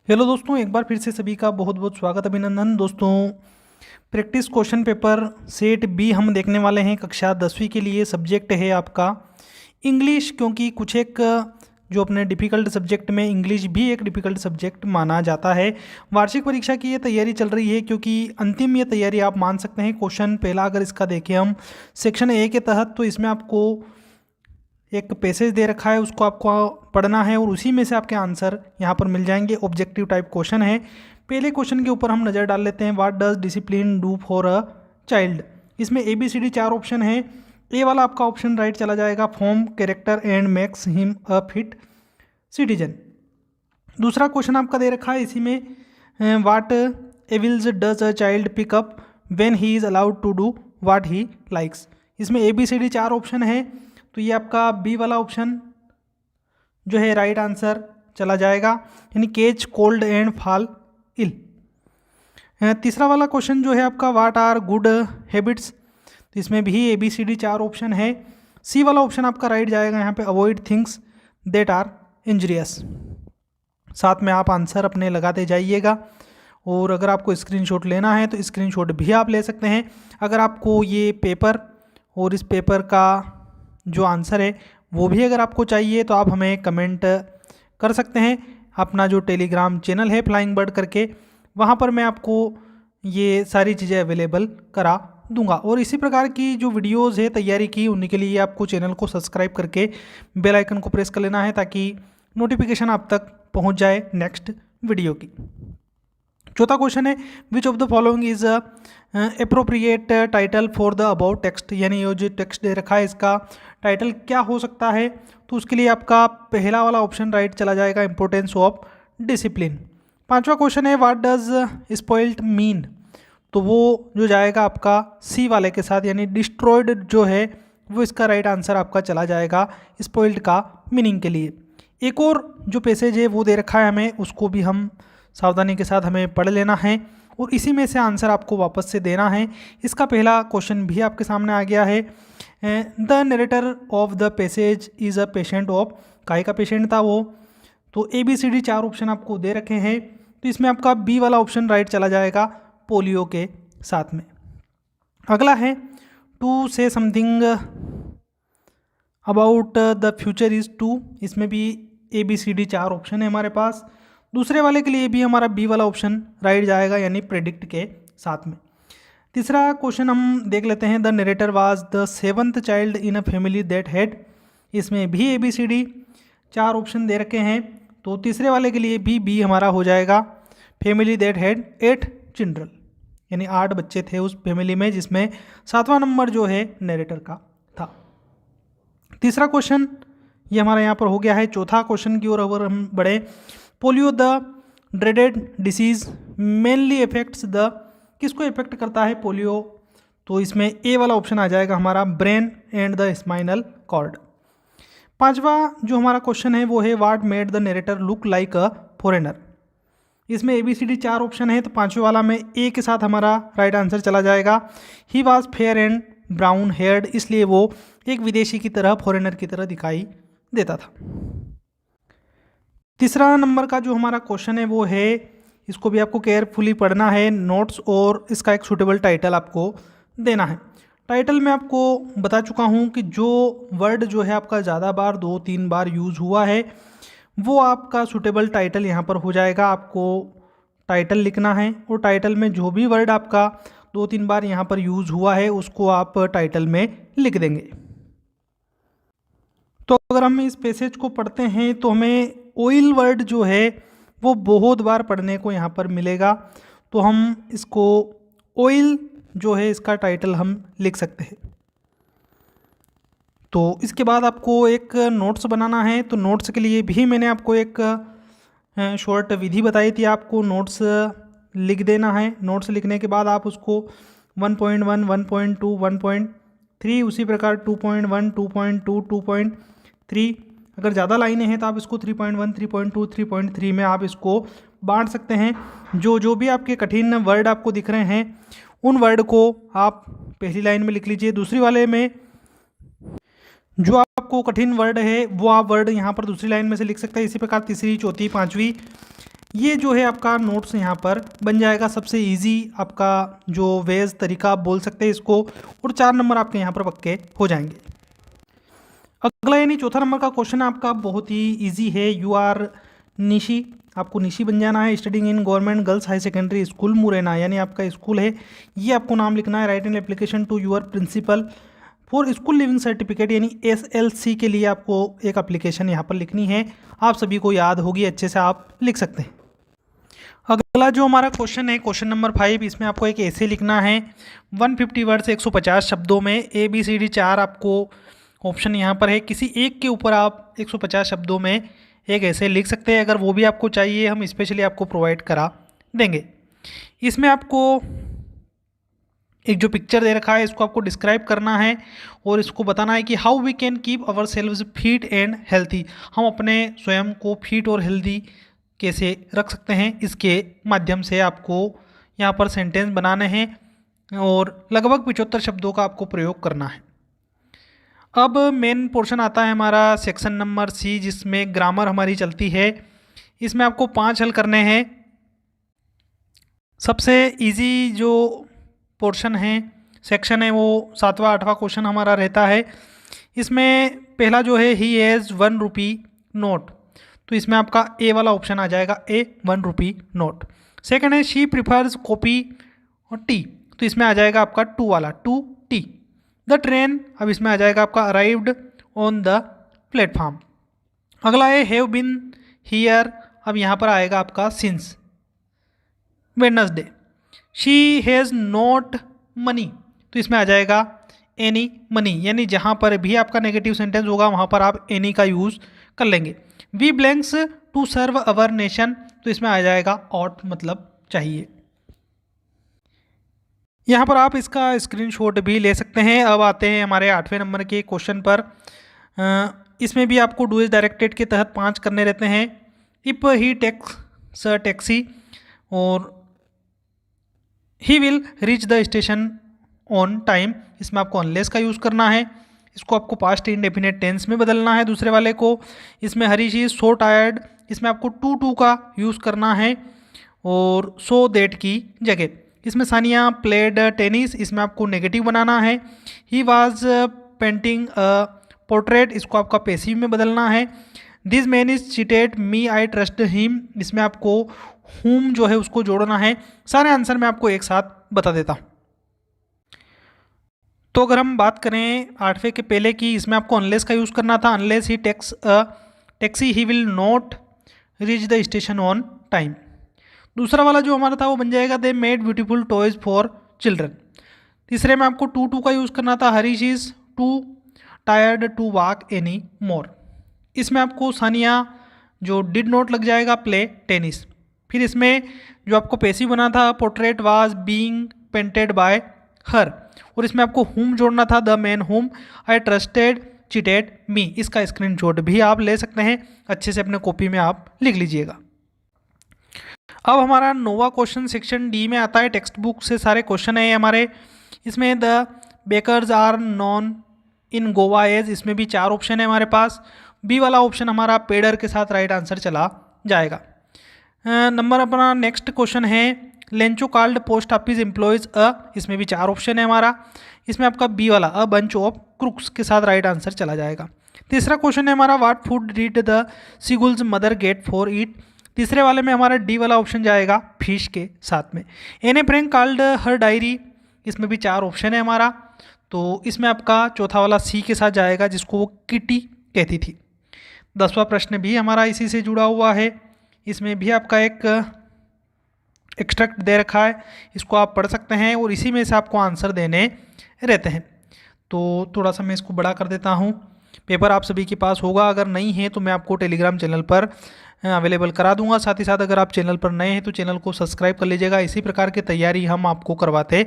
Hello दोस्तों, एक बार फिर से सभी का बहुत बहुत स्वागत, अभिनंदन। दोस्तों, practice question paper set B हम देखने वाले हैं। कक्षा 10वीं के लिए सब्जेक्ट है आपका इंग्लिश, क्योंकि कुछ एक जो अपने डिफ़िकल्ट सब्जेक्ट में इंग्लिश भी एक डिफ़िकल्ट सब्जेक्ट माना जाता है। वार्षिक परीक्षा की ये तैयारी चल रही है, क्योंकि अंतिम ये तैयारी आप मान सकते हैं। क्वेश्चन पहला अगर इसका देखें हम सेक्शन ए के तहत, तो इसमें आपको एक पैसेज दे रखा है, उसको आपको पढ़ना है और उसी में से आपके आंसर यहाँ पर मिल जाएंगे। ऑब्जेक्टिव टाइप क्वेश्चन है। पहले क्वेश्चन के ऊपर हम नज़र डाल लेते हैं। What does discipline do for a child. इसमें A B C D 4 option है। ए वाला आपका ऑप्शन राइट चला जाएगा, form character and makes him a fit citizen. दूसरा क्वेश्चन आपका दे रखा है इसी में, what evils does a child pick up when he is allowed to do what he likes. इसमें A B C D 4 option है, तो ये आपका बी वाला ऑप्शन जो है राइट आंसर चला जाएगा, यानी केच कोल्ड एंड फॉल इल। तीसरा वाला क्वेश्चन जो है आपका, व्हाट आर गुड हैबिट्स। तो इसमें भी A B C D 4 option है। सी वाला ऑप्शन आपका राइट जाएगा यहाँ पे, avoid things that are injurious. साथ में आप आंसर अपने लगाते जाइएगा, और अगर आपको स्क्रीनशॉट लेना है तो स्क्रीनशॉट भी आप ले सकते हैं। अगर आपको ये पेपर और इस पेपर का जो आंसर है वो भी अगर आपको चाहिए तो आप हमें कमेंट कर सकते हैं। अपना जो टेलीग्राम चैनल है फ्लाइंग बर्ड करके, वहाँ पर मैं आपको ये सारी चीज़ें अवेलेबल करा दूंगा। और इसी प्रकार की जो वीडियोस है तैयारी की, उन्हीं के लिए आपको चैनल को सब्सक्राइब करके बेल आइकन को प्रेस कर लेना है, ताकि नोटिफिकेशन आप तक पहुँच जाए नेक्स्ट वीडियो की। चौथा क्वेश्चन है, which of the following is appropriate title for the about text. यानी ये जो टेक्स्ट दे रखा है इसका टाइटल क्या हो सकता है। तो उसके लिए आपका पहला वाला ऑप्शन राइट चला जाएगा, इंपॉर्टेंस ऑफ डिसिप्लिन। पांचवा क्वेश्चन है, व्हाट डज स्पॉइल्ड मीन। तो वो जो जाएगा आपका सी वाले के साथ, यानी डिस्ट्रॉयड जो है वो इसका राइट आंसर आपका चला जाएगा स्पॉइल्ड का मीनिंग के लिए। एक और जो पैसेज है वो दे रखा है हमें, उसको भी हम सावधानी के साथ हमें पढ़ लेना है और इसी में से आंसर आपको वापस से देना है। इसका पहला क्वेश्चन भी आपके सामने आ गया है, the narrator of the passage is a patient of. काहे का पेशेंट था वो। तो A B C D 4 option आपको दे रखे हैं, तो इसमें आपका बी वाला ऑप्शन राइट चला जाएगा, पोलियो के साथ में। अगला है, to say something about the future is to. इसमें भी A B C D 4 option है हमारे पास। दूसरे वाले के लिए भी हमारा बी वाला ऑप्शन राइट जाएगा, यानी प्रेडिक्ट के साथ में। तीसरा क्वेश्चन हम देख लेते हैं, the narrator was the 7th child in a family that had. इसमें भी A B C D 4 option दे रखे हैं, तो तीसरे वाले के लिए भी बी हमारा हो जाएगा, फैमिली दैट हैड 8 चिल्ड्रन। यानी 8 बच्चे थे उस फैमिली में, जिसमें 7वां नंबर जो है नरेटर का था। तीसरा क्वेश्चन ये हमारा यहाँ पर हो गया है। चौथा क्वेश्चन की ओर अगर हम बढ़े, polio the dreaded disease mainly effects the. किसको इफेक्ट करता है पोलियो। तो इसमें ए वाला ऑप्शन आ जाएगा हमारा, brain and the spinal cord. पांचवा जो हमारा क्वेश्चन है वो है, what made the narrator look like a foreigner. इसमें A B C D 4 option है, तो पांचवे वाला में ए के साथ हमारा राइट आंसर चला जाएगा। He was fair and brown heard, इसलिए वो एक विदेशी की तरह, फॉरेनर की तरह दिखाई देता था। तीसरा नंबर का जो हमारा क्वेश्चन है वो है, इसको भी आपको केयरफुली पढ़ना है नोट्स, और इसका एक सूटेबल टाइटल आपको देना है। टाइटल में आपको बता चुका हूँ कि जो वर्ड जो है आपका ज़्यादा बार 2-3 बार यूज़ हुआ है वो आपका सूटेबल टाइटल यहाँ पर हो जाएगा। आपको टाइटल लिखना है और टाइटल में जो भी वर्ड आपका 2-3 बार यहाँ पर यूज़ हुआ है उसको आप टाइटल में लिख देंगे। तो अगर हम इस पैसेज को पढ़ते हैं तो हमें ऑयल वर्ड जो है वो बहुत बार पढ़ने को यहाँ पर मिलेगा, तो हम इसको ऑयल जो है इसका टाइटल हम लिख सकते हैं। तो इसके बाद आपको एक नोट्स बनाना है, तो नोट्स के लिए भी मैंने आपको एक शॉर्ट विधि बताई थी। आपको नोट्स लिख देना है। नोट्स लिखने के बाद आप उसको 1.1, 1.2, 1.3, उसी प्रकार 2.1, 2.2, 2.3, अगर ज़्यादा लाइनें हैं तो आप इसको 3.1, 3.2, 3.3 में आप इसको बांट सकते हैं। जो जो भी आपके कठिन वर्ड आपको दिख रहे हैं उन वर्ड को आप पहली लाइन में लिख लीजिए। दूसरी वाले में जो आपको कठिन वर्ड है वो आप वर्ड यहाँ पर दूसरी लाइन में से लिख सकते हैं। इसी प्रकार तीसरी, चौथी, पांचवी ये जो है आपका नोट्स यहाँ पर बन जाएगा। सबसे इजी आपका जो वेज तरीका आप बोल सकते हैं इसको, और 4 नंबर आपके यहाँ पर पक्के हो जाएंगे। अगला यानी चौथा नंबर का क्वेश्चन आपका बहुत ही इजी है। यू आर निशी, आपको निशी बन जाना है। Studying in government girls high secondary school Morena, यानी आपका स्कूल है, ये आपको नाम लिखना है। Write in application to your principal for school leaving certificate, यानी SLC के लिए आपको एक एप्लीकेशन यहाँ पर लिखनी है। आप सभी को याद होगी, अच्छे से आप लिख सकते हैं। अगला जो हमारा क्वेश्चन है, क्वेश्चन नंबर 5, इसमें आपको एक ऐसे लिखना है 150 वर्ड से 150 शब्दों में। ABCD 4 आपको ऑप्शन यहाँ पर है, किसी एक के ऊपर आप 150 शब्दों में एक ऐसे लिख सकते हैं। अगर वो भी आपको चाहिए, हम स्पेशली आपको प्रोवाइड करा देंगे। इसमें आपको एक जो पिक्चर दे रखा है इसको आपको डिस्क्राइब करना है और इसको बताना है कि how we can keep ourselves fit and healthy, हम अपने स्वयं को फिट और हेल्दी कैसे रख सकते हैं। इसके माध्यम से आपको यहाँ पर सेंटेंस बनाने हैं और लगभग 75 शब्दों का आपको प्रयोग करना है। अब मेन पोर्शन आता है हमारा सेक्शन नंबर C, जिसमें ग्रामर हमारी चलती है। इसमें आपको 5 हल करने हैं। सबसे इजी जो पोर्शन है, सेक्शन है, वो 7वां 8वां क्वेश्चन हमारा रहता है। इसमें पहला जो है ही हैज़ 1 रुपी नोट, तो इसमें आपका ए वाला ऑप्शन आ जाएगा, ए 1 रुपी नोट। सेकंड है शी प्रिफर्स कॉफ़ी और टी, तो इसमें आ जाएगा आपका 2 वाला, 2 टी। द ट्रेन, अब इसमें आ जाएगा आपका अराइव्ड ऑन द प्लेटफॉर्म। अगला है हैव बिन हियर, अब यहाँ पर आएगा आपका since Wednesday. She has not money, तो इसमें आ जाएगा एनी मनी, यानी जहाँ पर भी आपका नेगेटिव सेंटेंस होगा वहाँ पर आप एनी का यूज़ कर लेंगे। We blanks to serve our nation, तो इसमें आ जाएगा ऑट, मतलब चाहिए। यहाँ पर आप इसका स्क्रीनशॉट भी ले सकते हैं। अब आते हैं हमारे 8वें नंबर के क्वेश्चन पर। इसमें भी आपको डू इज डायरेक्टेड के तहत 5 करने रहते हैं। इफ ही टेक्स टैक्सी और he will reach the station on time, इसमें आपको अनलेस का यूज़ करना है। इसको आपको पास्ट इंडेफिनेट टेंस में बदलना है दूसरे वाले को। इसमें हरीश इज सो टायर्ड, इसमें आपको टू का यूज़ करना है और सो दैट की जगह। इसमें सानिया प्लेड टेनिस, इसमें आपको नेगेटिव बनाना है। ही वॉज पेंटिंग पोर्ट्रेट, इसको आपका पैसिव में बदलना है। This man is cheated me I trust him, इसमें आपको हुम जो है उसको जोड़ना है। सारे आंसर मैं आपको एक साथ बता देता हूँ। तो अगर हम बात करें 8वें के पहले की, इसमें आपको अनलेस का यूज़ करना था। Unless he taxi he will not reach the station on time. दूसरा वाला जो हमारा था वो बन जाएगा they made beautiful toys for children. तीसरे में आपको टू का यूज़ करना था। Harish is too tired to walk any more, इसमें आपको सानिया जो डिड नॉट लग जाएगा प्ले टेनिस। फिर इसमें जो आपको पैसिव बना था portrait was being painted bye हर, और इसमें आपको हुम जोड़ना था द मैन हुम आई ट्रस्टेड चीटेड मी। इसका स्क्रीनशॉट भी आप ले सकते हैं, अच्छे से अपने कॉपी में आप लिख लीजिएगा। अब हमारा 9वां क्वेश्चन सेक्शन डी में आता है। टेक्स्ट बुक से सारे क्वेश्चन है हमारे। इसमें the bakers are known in Goa as, इसमें भी 4 ऑप्शन है हमारे पास। बी वाला ऑप्शन हमारा पेडर के साथ राइट आंसर चला जाएगा। नंबर अपना नेक्स्ट क्वेश्चन है Lencho called post office employees a, इसमें भी 4 ऑप्शन है हमारा। इसमें आपका बी वाला अ बंच ऑफ क्रुक्स के साथ राइट आंसर चला जाएगा। तीसरा क्वेश्चन है हमारा what food did the seagull's mother get for eat, तीसरे वाले में हमारा डी वाला ऑप्शन जाएगा फिश के साथ में। Anne a Frank called her diary, इसमें भी 4 ऑप्शन है हमारा। तो इसमें आपका चौथा वाला सी के साथ जाएगा जिसको वो किटी कहती थी। 10वां प्रश्न भी हमारा इसी से जुड़ा हुआ है। इसमें भी आपका एक एक्सट्रैक्ट दे रखा है, इसको आप पढ़ सकते हैं और इसी में से आपको आंसर देने रहते हैं। तो थोड़ा सा मैं इसको बड़ा कर देता हूँ। पेपर आप सभी के पास होगा, अगर नहीं है तो मैं आपको टेलीग्राम चैनल पर अवेलेबल करा दूंगा। साथ ही साथ अगर आप चैनल पर नए हैं तो चैनल को सब्सक्राइब कर लीजिएगा। इसी प्रकार की तैयारी हम आपको करवाते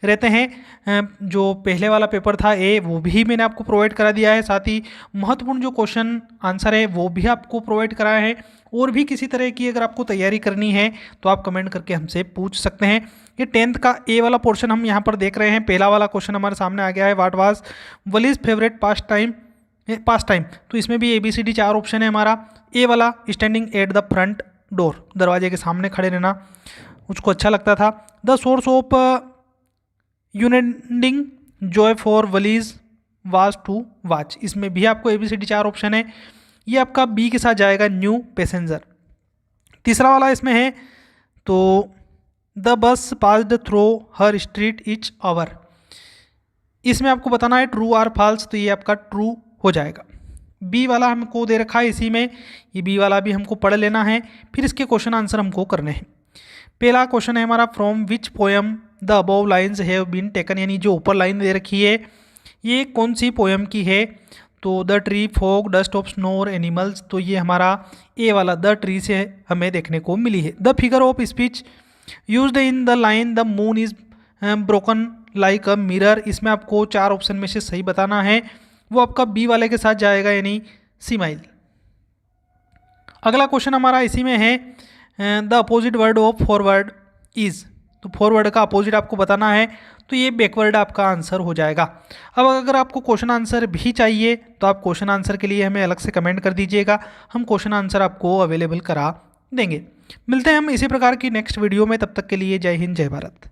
रहते हैं। जो पहले वाला पेपर था ए, वो भी मैंने आपको प्रोवाइड करा दिया है। साथ ही महत्वपूर्ण जो क्वेश्चन आंसर है वो भी आपको प्रोवाइड कराया है। और भी किसी तरह की अगर आपको तैयारी करनी है तो आप कमेंट करके हमसे पूछ सकते हैं। ये 10th का ए वाला पोर्शन हम यहाँ पर देख रहे हैं। पहला वाला क्वेश्चन हमारे सामने आ गया है, what was Valli's favourite pastime, तो इसमें भी ABCD 4 ऑप्शन है हमारा। ए वाला standing at the front door, दरवाजे के सामने खड़े रहना उसको अच्छा लगता था। The source of unending joy for Valli's was to watch, इसमें भी आपको ABCD 4 ऑप्शन है, ये आपका बी के साथ जाएगा, न्यू पैसेंजर। तीसरा वाला इसमें है तो the bus passed through her street each hour, इसमें आपको बताना है ट्रू आर फॉल्स, तो ये आपका ट्रू हो जाएगा। बी वाला हमको दे रखा है इसी में, ये बी वाला भी हमको पढ़ लेना है, फिर इसके क्वेश्चन आंसर हमको करने हैं। पहला क्वेश्चन है हमारा from which poem the above lines have been taken, यानी जो ऊपर लाइन दे रखी है ये कौन सी पोएम की है, तो the tree, fog, dust of snow और एनिमल्स, तो ये हमारा ए वाला द ट्री से हमें देखने को मिली है। The figure of speech used in the line the moon is broken like a mirror, इसमें आपको 4 ऑप्शन में से सही बताना है, वो आपका बी वाले के साथ जाएगा, यानी स्माइल। अगला क्वेश्चन हमारा इसी में है the opposite word of forward is, तो फॉरवर्ड का अपोजिट आपको बताना है, तो ये बैकवर्ड आपका आंसर हो जाएगा। अब अगर आपको क्वेश्चन आंसर भी चाहिए तो आप क्वेश्चन आंसर के लिए हमें अलग से कमेंट कर दीजिएगा, हम क्वेश्चन आंसर आपको अवेलेबल करा देंगे। मिलते हैं हम इसी प्रकार की नेक्स्ट वीडियो में, तब तक के लिए जय हिंद जय भारत।